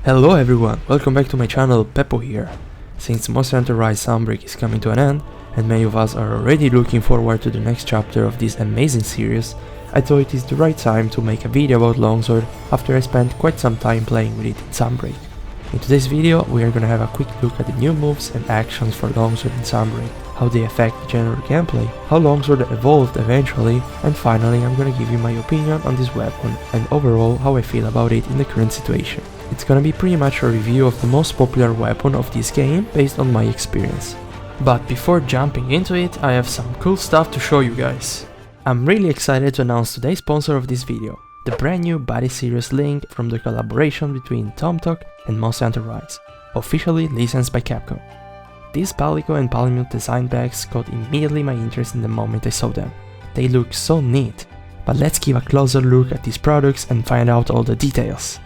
Hello everyone, welcome back to my channel, Peppo here. Since Monster Hunter Rise Sunbreak is coming to an end, and many of us are already looking forward to the next chapter of this amazing series, I thought it is the right time to make a video about Longsword after I spent quite some time playing with it in Sunbreak. In today's video we are gonna have a quick look at the new moves and actions for Longsword in Sunbreak, how they affect the general gameplay, how Longsword evolved eventually, and finally I'm gonna give you my opinion on this weapon and overall how I feel about it in the current situation. It's gonna be pretty much a review of the most popular weapon of this game based on my experience. But before jumping into it, I have some cool stuff to show you guys. I'm really excited to announce today's sponsor of this video, the brand new Body Series link from the collaboration between Tomtok and Monster Hunter Rise, officially licensed by Capcom. These Palico and Palamute design bags caught immediately my interest in the moment I saw them. They look so neat, but let's give a closer look at these products and find out all the details.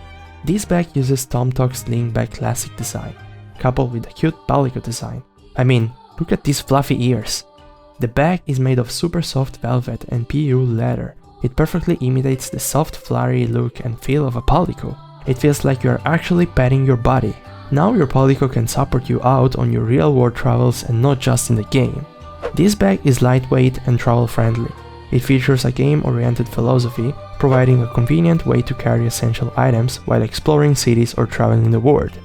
This bag uses Tomtok's Slingback classic design, coupled with a cute Palico design. I mean, look at these fluffy ears. The bag is made of super soft velvet and PU leather. It perfectly imitates the soft fluttery look and feel of a Palico. It feels like you are actually petting your body. Now your Palico can support you out on your real world travels and not just in the game. This bag is lightweight and travel friendly. It features a game-oriented philosophy, providing a convenient way to carry essential items while exploring cities or traveling the world.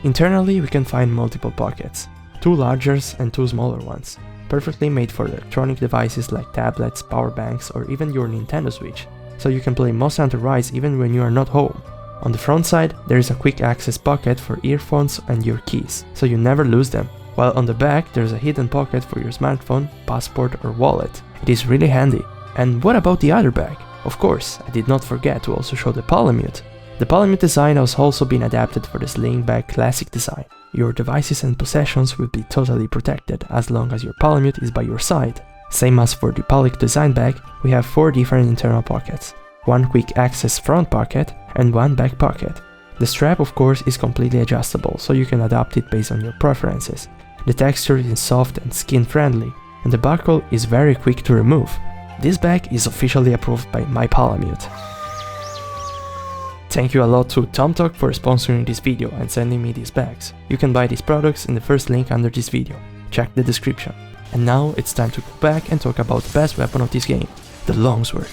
Internally we can find multiple pockets, 2 larger and 2 smaller ones, perfectly made for electronic devices like tablets, power banks, or even your Nintendo Switch, so you can play Monster Hunter Rise even when you are not home. On the front side there is a quick access pocket for earphones and your keys, so you never lose them, while on the back there is a hidden pocket for your smartphone, passport or wallet. It is really handy. And what about the other bag? Of course, I did not forget to also show the Palamute. The Palamute design has also been adapted for the Slingback classic design. Your devices and possessions will be totally protected as long as your Palamute is by your side. Same as for the Palico design bag, we have 4 different internal pockets, 1 quick access front pocket and 1 back pocket. The strap of course is completely adjustable, so you can adapt it based on your preferences. The texture is soft and skin friendly, and the buckle is very quick to remove. This bag is officially approved by my Palamute. Thank you a lot to Tomtok for sponsoring this video and sending me these bags. You can buy these products in the first link under this video. Check the description. And now it's time to go back and talk about the best weapon of this game, the Longsword.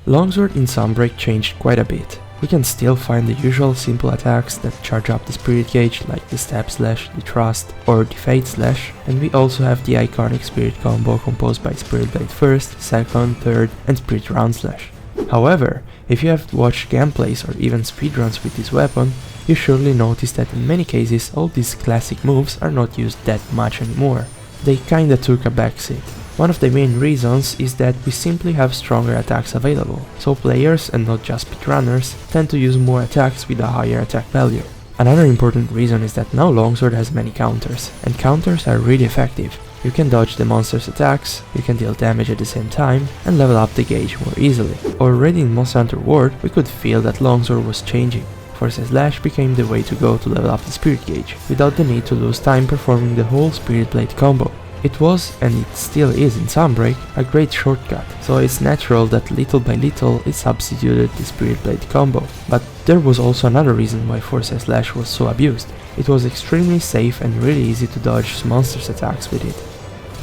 Longsword in Sunbreak changed quite a bit. We can still find the usual simple attacks that charge up the spirit gauge like the Step Slash, the Thrust or the Fate Slash, and we also have the iconic spirit combo composed by Spirit Blade first, second, third and Spirit Round Slash. However, if you have watched gameplays or even speedruns with this weapon, you surely notice that in many cases all these classic moves are not used that much anymore. They kinda took a backseat. One of the main reasons is that we simply have stronger attacks available, so players, and not just speedrunners, tend to use more attacks with a higher attack value. Another important reason is that now Longsword has many counters, and counters are really effective. You can dodge the monster's attacks, you can deal damage at the same time, and level up the gauge more easily. Already in Monster Hunter World we could feel that Longsword was changing. Corsair Slash became the way to go to level up the spirit gauge, without the need to lose time performing the whole Spirit Blade combo. It was, and it still is in Sunbreak, a great shortcut, so it's natural that little by little it substituted the Spirit Blade combo. But there was also another reason why Corsair Slash was so abused. It was extremely safe and really easy to dodge monsters' attacks with it.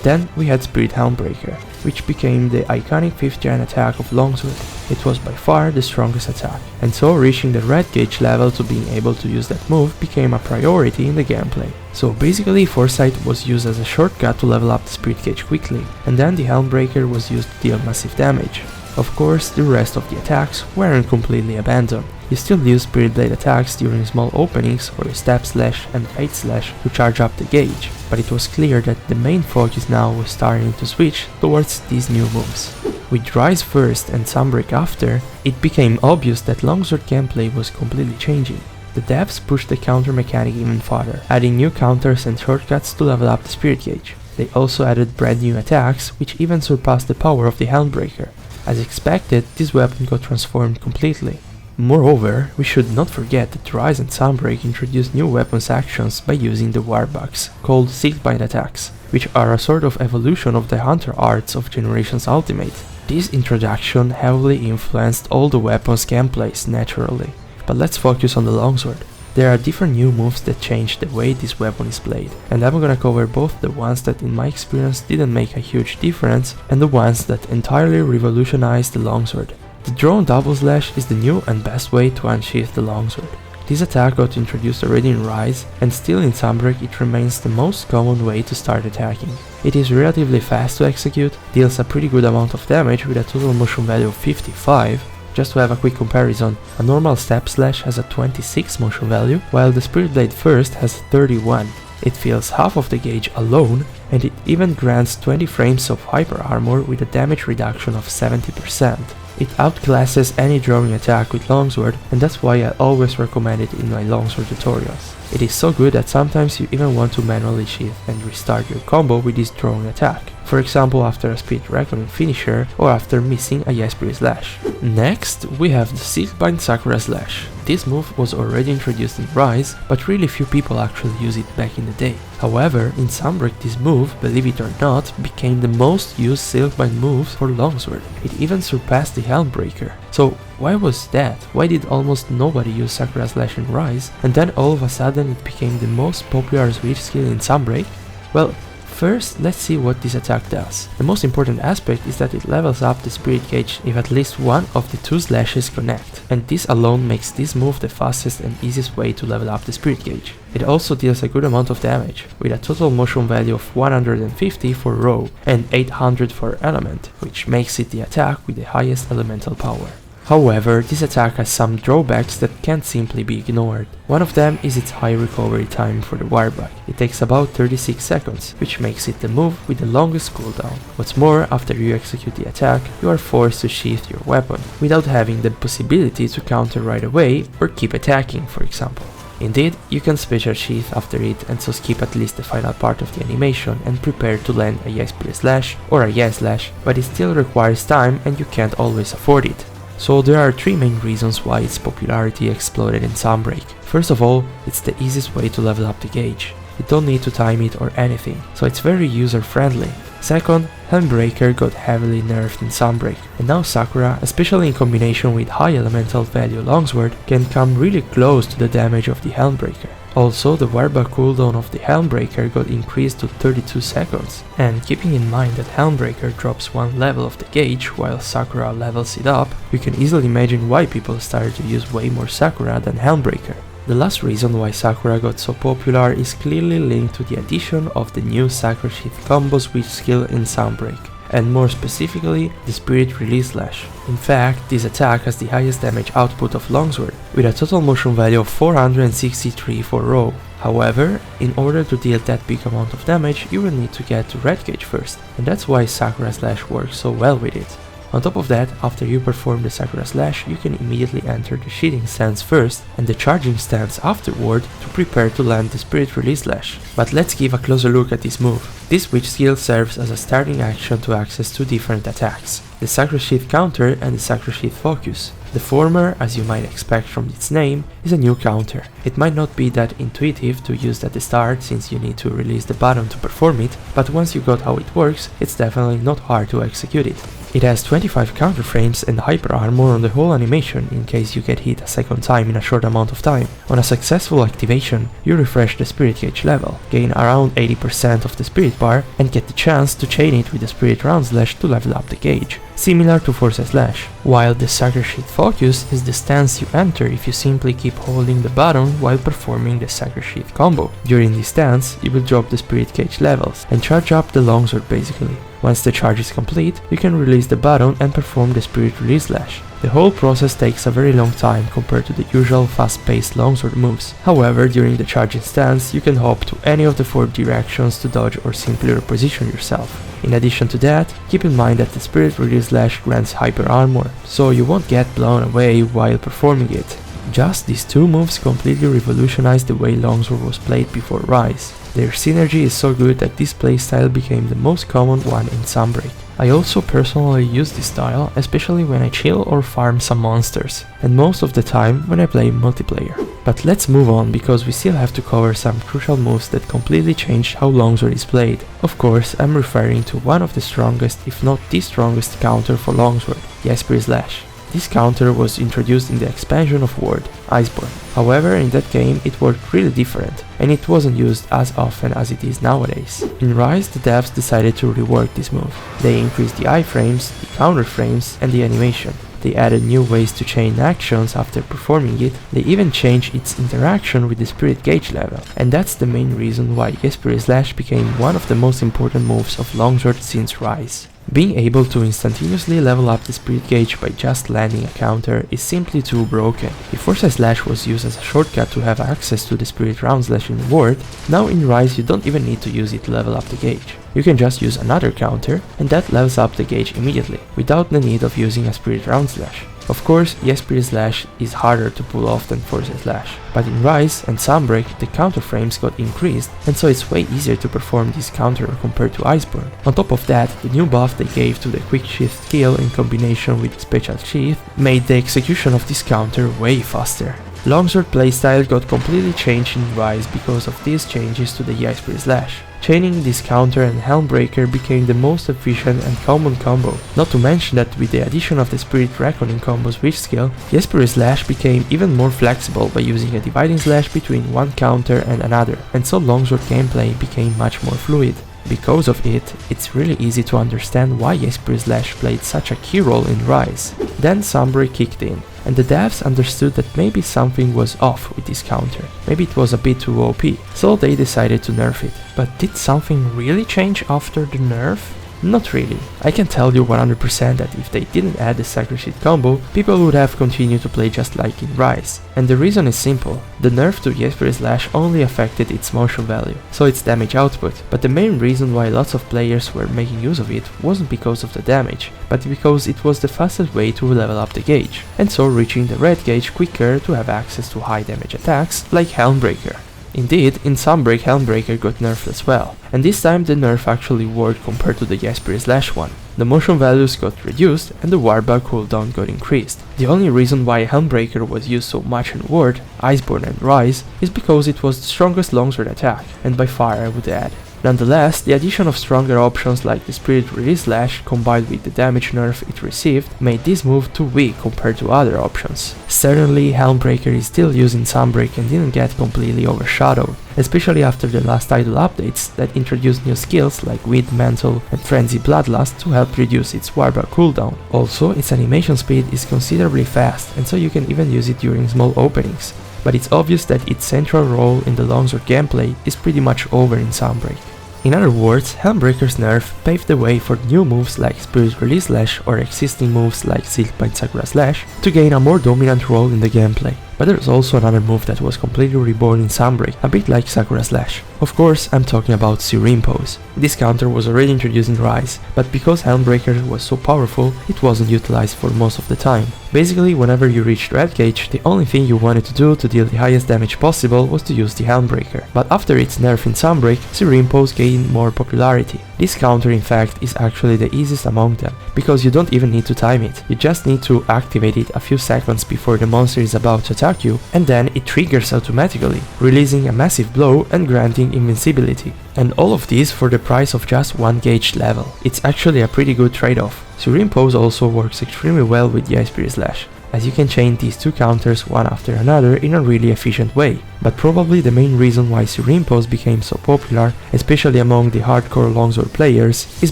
Then we had Helm Breaker, which became the iconic 5th gen attack of Longsword. It was by far the strongest attack, and so reaching the red gauge level to being able to use that move became a priority in the gameplay. So basically Foresight was used as a shortcut to level up the spirit gauge quickly, and then the Helm Breaker was used to deal massive damage. Of course, the rest of the attacks weren't completely abandoned. You still use Spirit Blade attacks during small openings or Step Slash and Fate Slash to charge up the gauge, but it was clear that the main focus now was starting to switch towards these new moves. With Rise first and Sunbreak after, it became obvious that Longsword gameplay was completely changing. The devs pushed the counter mechanic even further, adding new counters and shortcuts to level up the spirit gauge. They also added brand new attacks, which even surpassed the power of the Helm Breaker. As expected, this weapon got transformed completely. Moreover, we should not forget that Rise and Sunbreak introduced new weapons actions by using the warbucks, called Silkbind attacks, which are a sort of evolution of the Hunter arts of Generations Ultimate. This introduction heavily influenced all the weapons gameplays naturally, but let's focus on the longsword. There are different new moves that change the way this weapon is played, and I'm gonna cover both the ones that in my experience didn't make a huge difference and the ones that entirely revolutionized the longsword. The drone double slash is the new and best way to unsheath the longsword. This attack got introduced already in Rise, and still in Sunbreak it remains the most common way to start attacking. It is relatively fast to execute, deals a pretty good amount of damage with a total motion value of 55. Just to have a quick comparison, a normal step slash has a 26 motion value, while the Spirit Blade First has 31. It fills half of the gauge alone, and it even grants 20 frames of hyper armor with a damage reduction of 70%. It outclasses any drawing attack with longsword, and that's why I always recommend it in my longsword tutorials. It is so good that sometimes you even want to manually sheathe and restart your combo with this drawing attack, for example after a Speed Reckoning finisher or after missing a Iai Spirit Slash. Next, we have the Silkbind Sakura Slash. This move was already introduced in Rise, but really few people actually use it back in the day. However, in Sunbreak this move, believe it or not, became the most used Silkbind move for longsword. It even surpassed the Helm Breaker. So why was that? Why did almost nobody use Sakura Slash in Rise, and then all of a sudden it became the most popular switch skill in Sunbreak? Well, first, let's see what this attack does. The most important aspect is that it levels up the spirit gauge if at least one of the two slashes connect, and this alone makes this move the fastest and easiest way to level up the spirit gauge. It also deals a good amount of damage, with a total motion value of 150 for raw and 800 for element, which makes it the attack with the highest elemental power. However, this attack has some drawbacks that can't simply be ignored. One of them is its high recovery time for the wirebug. It takes about 36 seconds, which makes it the move with the longest cooldown. What's more, after you execute the attack, you are forced to sheathe your weapon, without having the possibility to counter right away or keep attacking, for example. Indeed, you can special sheath after it and so skip at least the final part of the animation and prepare to land a Iai Spirit Slash or a Iai Slash, but it still requires time and you can't always afford it. So there are three main reasons why its popularity exploded in Sunbreak. First of all, it's the easiest way to level up the gauge. You don't need to time it or anything, so it's very user friendly. Second, Helm Breaker got heavily nerfed in Sunbreak, and now Sakura, especially in combination with high elemental value longsword, can come really close to the damage of the Helm Breaker. Also, the wirebug cooldown of the Helm Breaker got increased to 32 seconds, and keeping in mind that Helm Breaker drops one level of the gauge while Sakura levels it up, you can easily imagine why people started to use way more Sakura than Helm Breaker. The last reason why Sakura got so popular is clearly linked to the addition of the new Sakura Sheathe combo switch skill in Sunbreak, and more specifically the Spirit Release Slash. In fact, this attack has the highest damage output of longsword, with a total motion value of 463 for raw. However, in order to deal that big amount of damage, you will need to get to red gauge first, and that's why Sakura Slash works so well with it. On top of that, after you perform the Sakura Slash, you can immediately enter the sheathing stance first and the charging stance afterward to prepare to land the Spirit Release Slash. But let's give a closer look at this move. This switch skill serves as a starting action to access two different attacks, the Sakura Sheath Counter and the Sakura Sheath Focus. The former, as you might expect from its name, is a new counter. It might not be that intuitive to use at the start since you need to release the button to perform it, but once you got how it works, it's definitely not hard to execute it. It has 25 counter frames and hyper armor on the whole animation in case you get hit a second time in a short amount of time. On a successful activation, you refresh the spirit gauge level, gain around 80% of the spirit bar, and get the chance to chain it with the Spirit Round Slash to level up the gauge, similar to Force Slash. While the Sakura Sheath Focus is the stance you enter if you simply keep holding the button while performing the Sakura Sheath combo. During this stance, you will drop the spirit gauge levels and charge up the longsword basically. Once the charge is complete, you can release the button and perform the Spirit Release Slash. The whole process takes a very long time compared to the usual fast-paced longsword moves. However, during the charging stance, you can hop to any of the 4 directions to dodge or simply reposition yourself. In addition to that, keep in mind that the Spirit Release Slash grants hyper armor, so you won't get blown away while performing it. Just these two moves completely revolutionized the way longsword was played before Rise. Their synergy is so good that this playstyle became the most common one in Sunbreak. I also personally use this style, especially when I chill or farm some monsters, and most of the time when I play multiplayer. But let's move on because we still have to cover some crucial moves that completely changed how longsword is played. Of course, I'm referring to one of the strongest, if not the strongest counter for longsword, Iai Spirit Slash. This counter was introduced in the expansion of World, Iceborne. However, in that game it worked really different, and it wasn't used as often as it is nowadays. In Rise, the devs decided to rework this move. They increased the iframes, the counter frames, and the animation. They added new ways to chain actions after performing it. They even changed its interaction with the spirit gauge level. And that's the main reason why Iai Spirit Slash became one of the most important moves of Longsword since Rise. Being able to instantaneously level up the spirit gauge by just landing a counter is simply too broken. If Corsair Slash was used as a shortcut to have access to the spirit round slash in the Ward, now in Rise you don't even need to use it to level up the gauge. You can just use another counter and that levels up the gauge immediately, without the need of using a spirit round slash. Of course, Iai Spirit Slash is harder to pull off than Corsair Slash, but in Rise and Sunbreak the counter frames got increased, and so it's way easier to perform this counter compared to Iceborne. On top of that, the new buff they gave to the quick shift skill in combination with special Sheathe made the execution of this counter way faster. Longsword playstyle got completely changed in Rise because of these changes to the Iai Spirit Slash. Chaining this counter and Helm Breaker became the most efficient and common combo. Not to mention that with the addition of the Spirit Reckoning combo switch skill, Iai Spirit Slash became even more flexible by using a dividing slash between one counter and another, and so Longsword gameplay became much more fluid. Because of it, it's really easy to understand why Iai Spirit Slash played such a key role in Rise. Then Sunbreak kicked in, and the devs understood that maybe something was off with this counter. Maybe it was a bit too OP, so they decided to nerf it. But did something really change after the nerf? Not really. I can tell you 100% that if they didn't add the Sakura combo, people would have continued to play just like in Rise. And the reason is simple. The nerf to Iai Spirit Slash only affected its motion value, so its damage output, but the main reason why lots of players were making use of it wasn't because of the damage, but because it was the fastest way to level up the gauge, and so reaching the red gauge quicker to have access to high damage attacks like Helm Breaker. Indeed, in Sunbreak Helm Breaker got nerfed as well, and this time the nerf actually worked compared to the Iai Spirit Slash one. The motion values got reduced and the wardbar cooldown got increased. The only reason why Helm Breaker was used so much in Ward, Iceborne and Rise is because it was the strongest longsword attack, and by far I would add. Nonetheless, the addition of stronger options like the Spirit Release Slash combined with the damage nerf it received made this move too weak compared to other options. Certainly, Helm Breaker is still used in Sunbreak and didn't get completely overshadowed, especially after the last title updates that introduced new skills like Wind Mantle and Frenzy Bloodlust to help reduce its wardbar cooldown. Also, its animation speed is considerably fast, and so you can even use it during small openings. But it's obvious that its central role in the longsword gameplay is pretty much over in Sunbreak. In other words, Helm Breaker's nerf paved the way for new moves like Spirit Release Slash or existing moves like Silkbind Sakura Slash to gain a more dominant role in the gameplay. But there's also another move that was completely reborn in Sunbreak, a bit like Sakura Slash. Of course, I'm talking about Serene Pose. This counter was already introduced in Rise, but because Helm Breaker was so powerful, it wasn't utilized for most of the time. Basically, whenever you reached red gauge, the only thing you wanted to do to deal the highest damage possible was to use the Helm Breaker. But after its nerf in Sunbreak, Serene Pose gained more popularity. This counter in fact is actually the easiest among them, because you don't even need to time it, you just need to activate it a few seconds before the monster is about to attack you, and then it triggers automatically, releasing a massive blow and granting invincibility. And all of this for the price of just 1 gauge level. It's actually a pretty good trade-off. Serene Pose also works extremely well with Iai Spirit Slash, as you can chain these two counters one after another in a really efficient way. But probably the main reason why Serene Pose became so popular, especially among the hardcore longsword players, is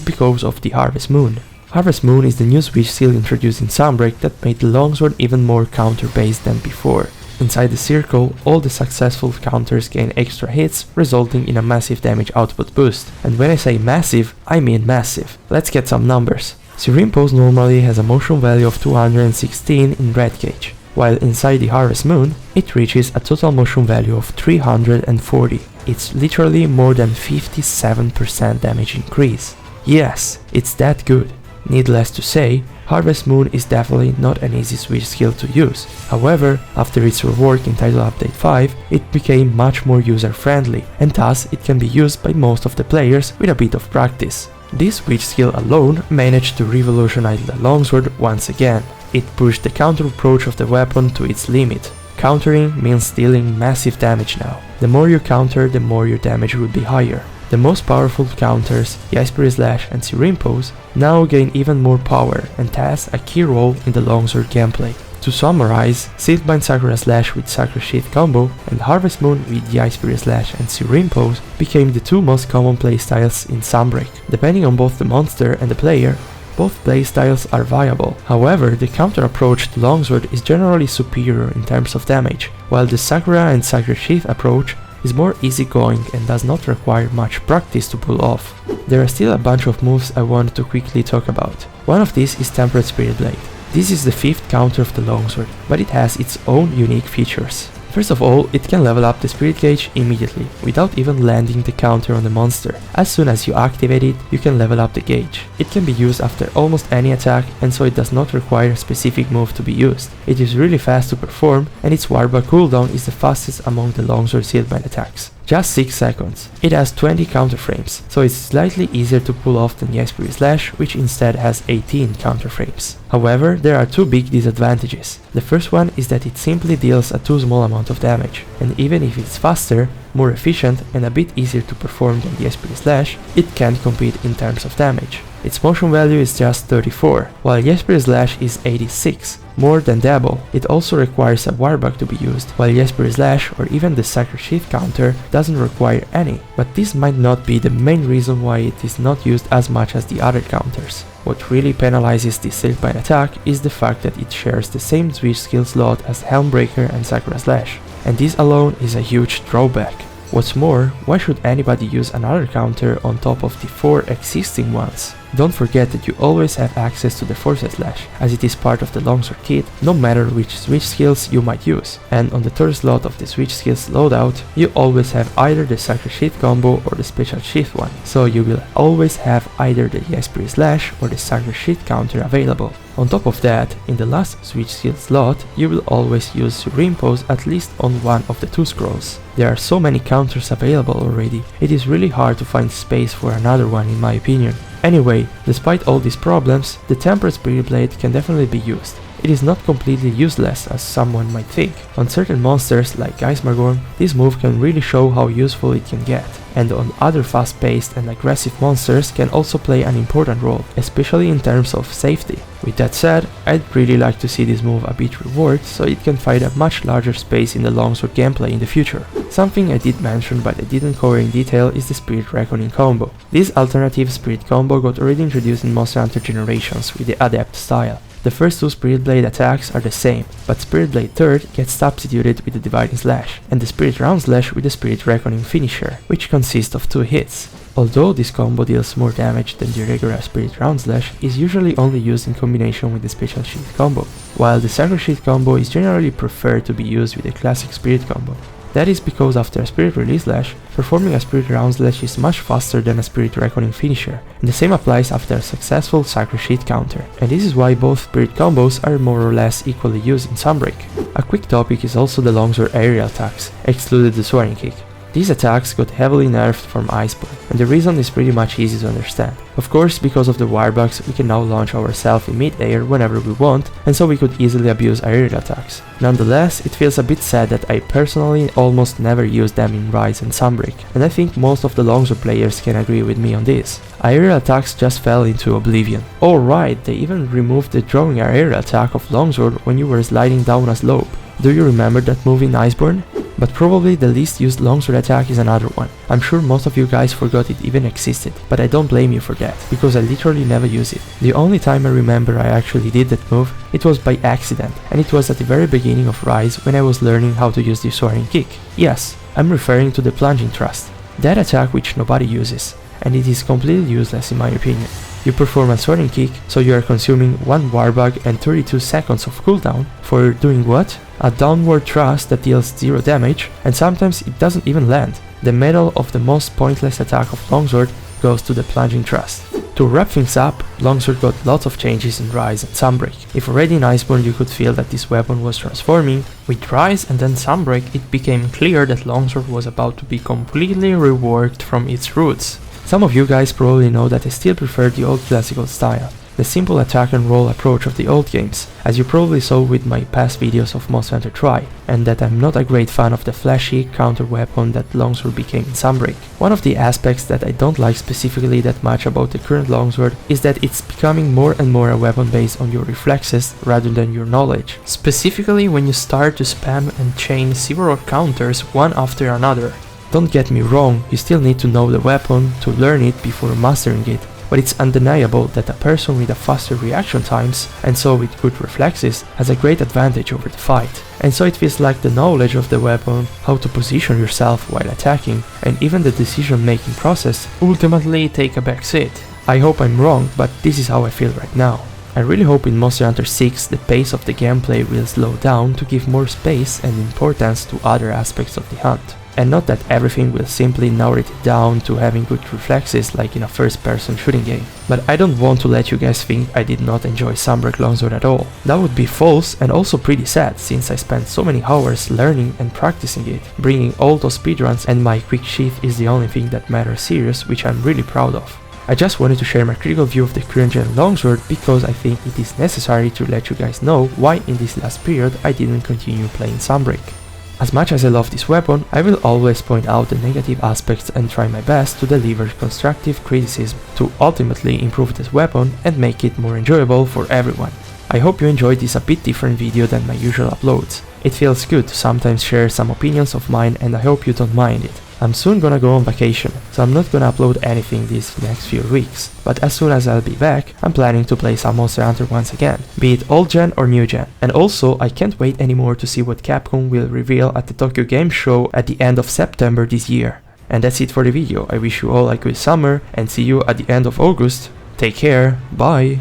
because of the Harvest Moon. Harvest Moon is the new switch skill introduced in Sunbreak that made the longsword even more counter-based than before. Inside the circle, all the successful counters gain extra hits, resulting in a massive damage output boost. And when I say massive, I mean massive. Let's get some numbers. Serene Pose normally has a motion value of 216 in red gauge, while inside the Harvest Moon, it reaches a total motion value of 340. It's literally more than 57% damage increase. Yes, it's that good. Needless to say, Harvest Moon is definitely not an easy switch skill to use. However, after its rework in Title Update 5, it became much more user-friendly, and thus it can be used by most of the players with a bit of practice. This switch skill alone managed to revolutionize the longsword once again. It pushed the counter approach of the weapon to its limit. Countering means dealing massive damage now. The more you counter, the more your damage will be higher. The most powerful counters, Iai Spirit Slash and Serene Pose, now gain even more power and thus a key role in the longsword gameplay. To summarize, Silkbind Sakura Slash with Sakura Sheathe combo and Harvest Moon with Iai Spirit Slash and Serene Pose became the two most common playstyles in Sunbreak. Depending on both the monster and the player, both playstyles are viable. However, the counter approach to longsword is generally superior in terms of damage, while the Sakura and Sakura Sheathe approach is more easygoing and does not require much practice to pull off. There are still a bunch of moves I want to quickly talk about. One of these is Tempered Spirit Blade. This is the 5th counter of the longsword, but it has its own unique features. First of all, it can level up the spirit gauge immediately, without even landing the counter on the monster. As soon as you activate it, you can level up the gauge. It can be used after almost any attack, and so it does not require a specific move to be used. It is really fast to perform, and its warbug cooldown is the fastest among the longsword Silkbind attacks. Just 6 seconds. It has 20 counter frames, so it's slightly easier to pull off than Iai Spirit Slash, which instead has 18 counter frames. However, there are two big disadvantages. The first one is that it simply deals a too small amount of damage, and even if it's faster, more efficient and a bit easier to perform than Iai Spirit Slash, it can't compete in terms of damage. Its motion value is just 34, while Iai Spirit Slash is 86, more than double. It also requires a warbug to be used, while Iai Spirit Slash or even the Sakura Sheathe counter doesn't require any, but this might not be the main reason why it is not used as much as the other counters. What really penalizes this Silkbind attack is the fact that it shares the same switch skill slot as Helm Breaker and Sakura Slash, and this alone is a huge drawback. What's more, why should anybody use another counter on top of the 4 existing ones? Don't forget that you always have access to the Corsair Slash, as it is part of the longsword kit, no matter which switch skills you might use. And on the 3rd slot of the switch skills loadout, you always have either the Sakura Sheathe combo or the special Sheathe one, so you will always have either the Iai Spirit Slash or the Sakura Sheathe counter available. On top of that, in the last switch skill slot, you will always use Serene Pose at least on one of the 2 scrolls. There are so many counters available already, it is really hard to find space for another one in my opinion. Anyway, despite all these problems, the Tempered Spirit Blade can definitely be used. It is not completely useless as someone might think. On certain monsters like Iceborne, this move can really show how useful it can get, and on other fast-paced and aggressive monsters can also play an important role, especially in terms of safety. With that said, I'd really like to see this move a bit rewarded so it can find a much larger space in the longsword gameplay in the future. Something I did mention but I didn't cover in detail is the Spirit Reckoning combo. This alternative spirit combo got already introduced in Monster Hunter Generations with the Adept style. The first 2 Spirit Blade attacks are the same, but Spirit Blade 3rd gets substituted with the Dividing Slash, and the Spirit Round Slash with the Spirit Reckoning finisher, which consists of 2 hits. Although this combo deals more damage than the regular Spirit Round Slash, is usually only used in combination with the Special Sheathe combo, while the Sakura Sheathe combo is generally preferred to be used with the classic Spirit combo. That is because after a Spirit Release Slash, performing a Spirit Round Slash is much faster than a Spirit Reckoning finisher, and the same applies after a successful Sakura Sheathe counter, and this is why both Spirit combos are more or less equally used in Sunbreak. A quick topic is also the longsword aerial attacks, excluded the soaring kick. These attacks got heavily nerfed from Iceborne, and the reason is pretty much easy to understand. Of course, because of the warbugs, we can now launch ourselves in mid-air whenever we want, and so we could easily abuse aerial attacks. Nonetheless, it feels a bit sad that I personally almost never use them in Rise and Sunbreak, and I think most of the longsword players can agree with me on this. Aerial attacks just fell into oblivion. Alright, they even removed the drawing aerial attack of longsword when you were sliding down a slope. Do you remember that move in Iceborne? But probably the least used longsword attack is another one. I'm sure most of you guys forgot it even existed, but I don't blame you for that, because I literally never use it. The only time I remember I actually did that move, it was by accident, and it was at the very beginning of Rise when I was learning how to use the soaring kick. Yes, I'm referring to the Plunging Thrust. That attack which nobody uses, and it is completely useless in my opinion. You perform a soaring kick, so you are consuming 1 warbug and 32 seconds of cooldown for doing what? A downward thrust that deals 0 damage, and sometimes it doesn't even land. The medal of the most pointless attack of Longsword goes to the Plunging Thrust. To wrap things up, Longsword got lots of changes in Rise and Sunbreak. If already in Iceborne you could feel that this weapon was transforming, with Rise and then Sunbreak it became clear that Longsword was about to be completely reworked from its roots. Some of you guys probably know that I still prefer the old classical style, the simple attack and roll approach of the old games, as you probably saw with my past videos of Monster Hunter Tri, and that I'm not a great fan of the flashy counter weapon that longsword became in Sunbreak. One of the aspects that I don't like specifically that much about the current longsword is that it's becoming more and more a weapon based on your reflexes rather than your knowledge. Specifically when you start to spam and chain several counters one after another. Don't get me wrong, you still need to know the weapon to learn it before mastering it, but it's undeniable that a person with a faster reaction times, and so with good reflexes, has a great advantage over the fight. And so it feels like the knowledge of the weapon, how to position yourself while attacking, and even the decision making process ultimately take a back seat. I hope I'm wrong, but this is how I feel right now. I really hope in Monster Hunter 6 the pace of the gameplay will slow down to give more space and importance to other aspects of the hunt. And not that everything will simply narrow it down to having good reflexes like in a first-person shooting game. But I don't want to let you guys think I did not enjoy Sunbreak longsword at all. That would be false and also pretty sad, since I spent so many hours learning and practicing it, bringing all those speedruns, and my quick sheath is the only thing that matters serious, which I'm really proud of. I just wanted to share my critical view of the current gen longsword because I think it is necessary to let you guys know why in this last period I didn't continue playing Sunbreak. As much as I love this weapon, I will always point out the negative aspects and try my best to deliver constructive criticism to ultimately improve this weapon and make it more enjoyable for everyone. I hope you enjoyed this a bit different video than my usual uploads. It feels good to sometimes share some opinions of mine, and I hope you don't mind it. I'm soon gonna go on vacation, so I'm not gonna upload anything these next few weeks, but as soon as I'll be back, I'm planning to play some Monster Hunter once again, be it old gen or new gen. And also, I can't wait anymore to see what Capcom will reveal at the Tokyo Game Show at the end of September this year. And that's it for the video. I wish you all a good summer and see you at the end of August. Take care, bye!